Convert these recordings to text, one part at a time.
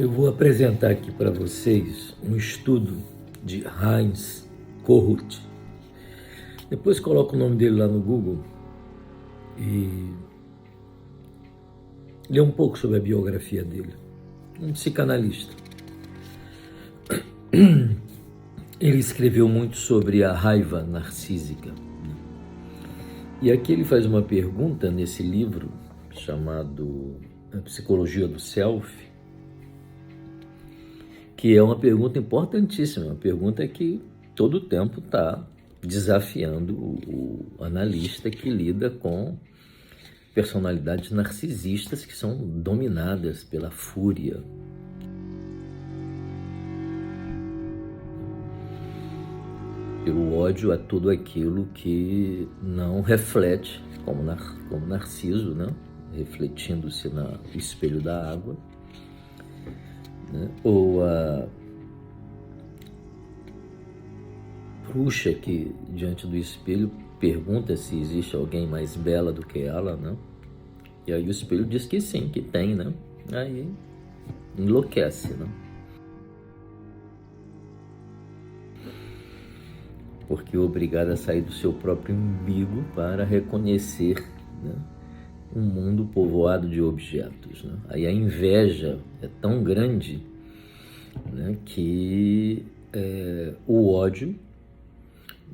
Eu vou apresentar aqui para vocês um estudo de Heinz Kohut. Depois coloca o nome dele lá no Google e lê um pouco sobre a biografia dele. Um psicanalista. Ele escreveu muito sobre a raiva narcísica. E aqui ele faz uma pergunta nesse livro chamado A Psicologia do Self, que é uma pergunta importantíssima, uma pergunta que todo o tempo está desafiando o analista que lida com personalidades narcisistas que são dominadas pela fúria. Pelo ódio a tudo aquilo que não reflete, como Narciso, né? Refletindo-se no espelho da água. Né? Ou a bruxa que, diante do espelho, pergunta se existe alguém mais bela do que ela, né? E aí o espelho diz que sim, que tem, né? Aí enlouquece, né? Porque é obrigada a sair do seu próprio umbigo para reconhecer, né, um mundo povoado de objetos, né? Aí a inveja é tão grande, né, que o ódio,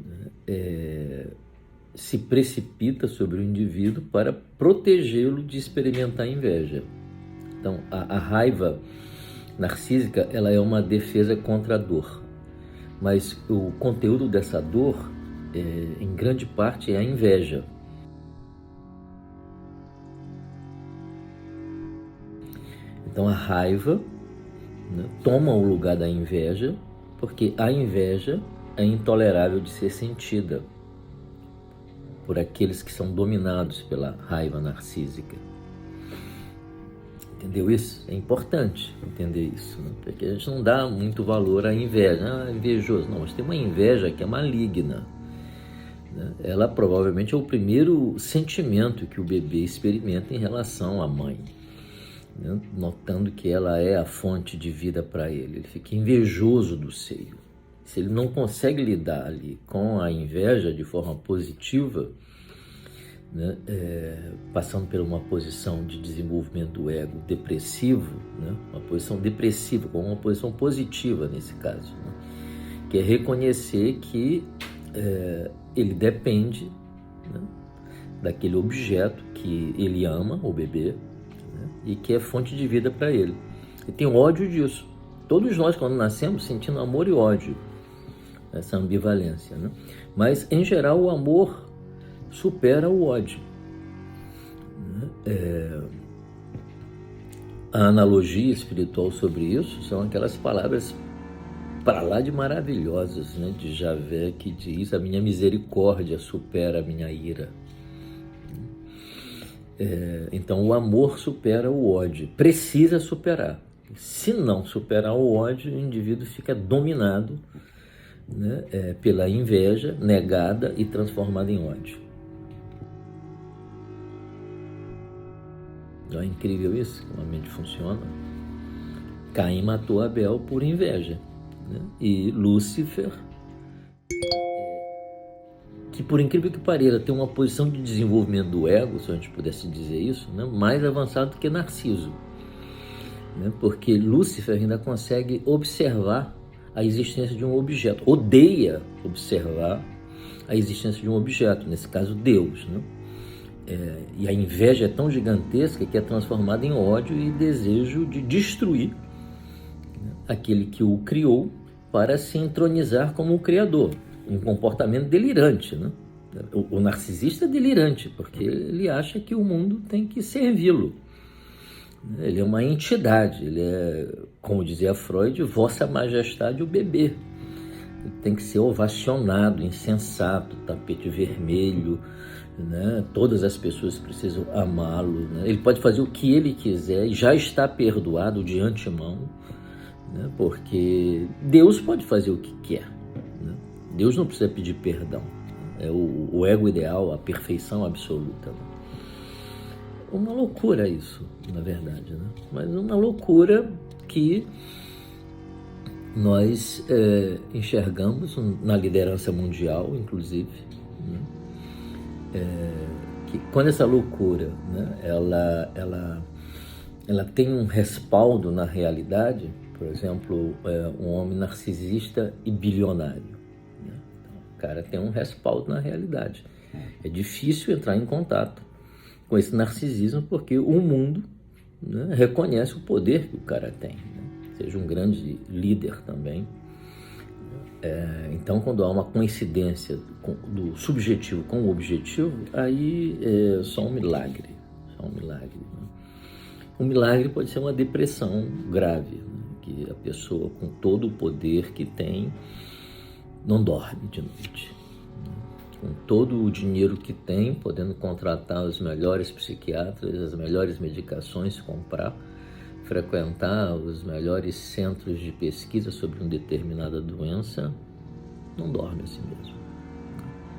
né, se precipita sobre o indivíduo para protegê-lo de experimentar inveja. Então, a raiva narcísica, ela é uma defesa contra a dor, mas o conteúdo dessa dor, em grande parte, é a inveja. Então a raiva, né, toma o lugar da inveja, porque a inveja é intolerável de ser sentida por aqueles que são dominados pela raiva narcísica. Entendeu isso? É importante entender isso, né? Porque a gente não dá muito valor à inveja. Ah, invejoso. Não, mas tem uma inveja que é maligna, né? Ela provavelmente é o primeiro sentimento que o bebê experimenta em relação à mãe, né? Notando que ela é a fonte de vida para ele. Ele fica invejoso do seio. Se ele não consegue lidar ali com a inveja de forma positiva, né, passando por uma posição de desenvolvimento do ego depressivo, né, uma posição depressiva, como uma posição positiva nesse caso, né, que é reconhecer que ele depende, né, daquele objeto que ele ama, o bebê, né, e que é fonte de vida para ele. E tem ódio disso. Todos nós, quando nascemos, sentimos amor e ódio, essa ambivalência, né? Mas, em geral, o amor supera o ódio. A analogia espiritual sobre isso são aquelas palavras para lá de maravilhosas, né, de Javé, que diz: a minha misericórdia supera a minha ira. Então o amor supera o ódio, precisa superar. Se não superar o ódio, o indivíduo fica dominado, né, pela inveja, negada e transformada em ódio. Não é incrível isso? Como a mente funciona? Caim matou Abel por inveja, né? E Lúcifer, que por incrível que pareça tem uma posição de desenvolvimento do ego, se a gente pudesse dizer isso, né, mais avançado do que Narciso, né? Porque Lúcifer ainda consegue observar a existência de um objeto, odeia observar a existência de um objeto, nesse caso Deus, né? E a inveja é tão gigantesca que é transformada em ódio e desejo de destruir, né, aquele que o criou para se entronizar como o criador. Um comportamento delirante, né? O narcisista é delirante, porque ele acha que o mundo tem que servi-lo. Ele é uma entidade, ele é, como dizia Freud, Vossa Majestade o bebê. Ele tem que ser ovacionado, insensato, tapete vermelho, né? Todas as pessoas precisam amá-lo, né? Ele pode fazer o que ele quiser e já está perdoado de antemão, né? Porque Deus pode fazer o que quer, né? Deus não precisa pedir perdão. É o ego ideal, a perfeição absoluta, né? Uma loucura isso, na verdade, né? Mas uma loucura que nós enxergamos na liderança mundial, inclusive, né? Que quando essa loucura, né, ela tem um respaldo na realidade, por exemplo, um homem narcisista e bilionário, né? Então, o cara tem um respaldo na realidade. É difícil entrar em contato com esse narcisismo porque o mundo, né, reconhece o poder que o cara tem, né? Seja um grande líder também. Então, quando há uma coincidência do subjetivo com o objetivo, aí é só um milagre. Né? Um milagre pode ser uma depressão grave, né? Que a pessoa, com todo o poder que tem, não dorme de noite. Né? Com todo o dinheiro que tem, podendo contratar os melhores psiquiatras, as melhores medicações, comprar, frequentar os melhores centros de pesquisa sobre uma determinada doença, não dorme a si mesmo.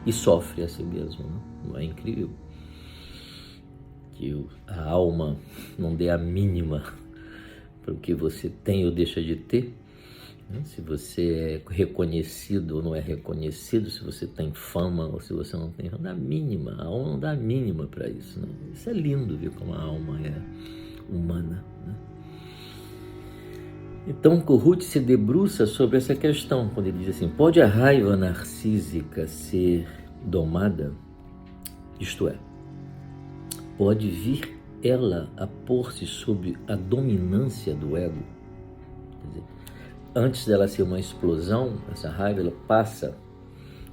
E sofre a si mesmo, né? Não é incrível? Que a alma não dê a mínima para o que você tem ou deixa de ter, né? Se você é reconhecido ou não é reconhecido, se você tem fama ou se você não tem fama, a alma não dá a mínima para isso, né? Isso é lindo, ver como a alma é humana, né? Então, Kohut se debruça sobre essa questão, quando ele diz assim: pode a raiva narcísica ser domada? Isto é, pode vir ela a pôr-se sob a dominância do ego? Quer dizer, antes dela ser uma explosão, essa raiva ela passa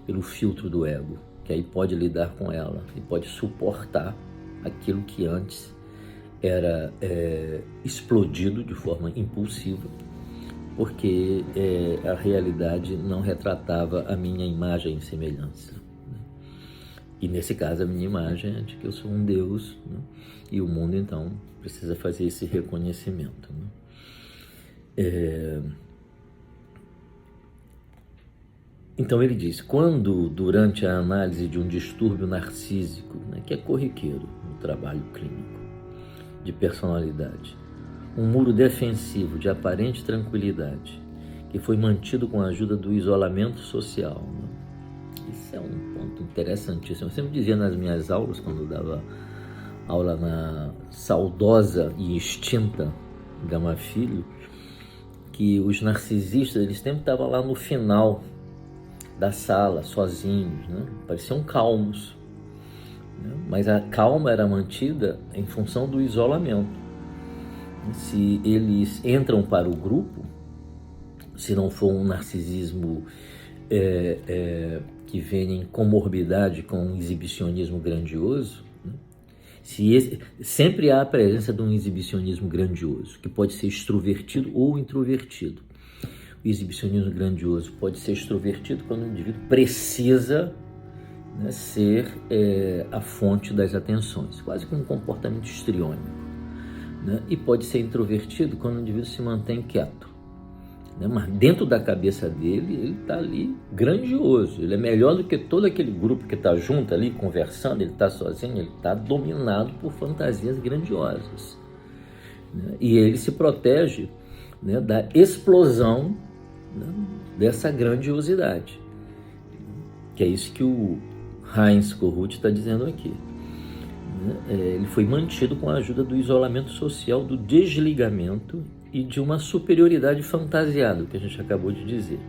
pelo filtro do ego, que aí pode lidar com ela e pode suportar aquilo que antes era explodido de forma impulsiva, porque a realidade não retratava a minha imagem e semelhança, né? E nesse caso a minha imagem é de que eu sou um Deus, né? E o mundo então precisa fazer esse reconhecimento, né? Então ele diz: quando durante a análise de um distúrbio narcísico, né, que é corriqueiro no trabalho clínico de personalidade, um muro defensivo de aparente tranquilidade, que foi mantido com a ajuda do isolamento social, né? Isso é um ponto interessantíssimo. Eu sempre dizia nas minhas aulas, quando eu dava aula na saudosa e extinta Gama Filho, que os narcisistas, eles sempre estavam lá no final da sala, sozinhos, né? Pareciam calmos, né? Mas a calma era mantida em função do isolamento. Se eles entram para o grupo, se não for um narcisismo que vem em comorbidade com um exibicionismo grandioso, né? Sempre há a presença de um exibicionismo grandioso, que pode ser extrovertido ou introvertido. O exibicionismo grandioso pode ser extrovertido quando o indivíduo precisa, né, ser a fonte das atenções, quase como um comportamento histriônico, né? E pode ser introvertido quando o indivíduo se mantém quieto, né? Mas dentro da cabeça dele, ele está ali grandioso, ele é melhor do que todo aquele grupo que está junto ali conversando, ele está sozinho, ele está dominado por fantasias grandiosas, né? E ele se protege, né, da explosão, né, dessa grandiosidade, que é isso que o Heinz Kohut está dizendo aqui. Ele foi mantido com a ajuda do isolamento social, do desligamento e de uma superioridade fantasiada, que a gente acabou de dizer.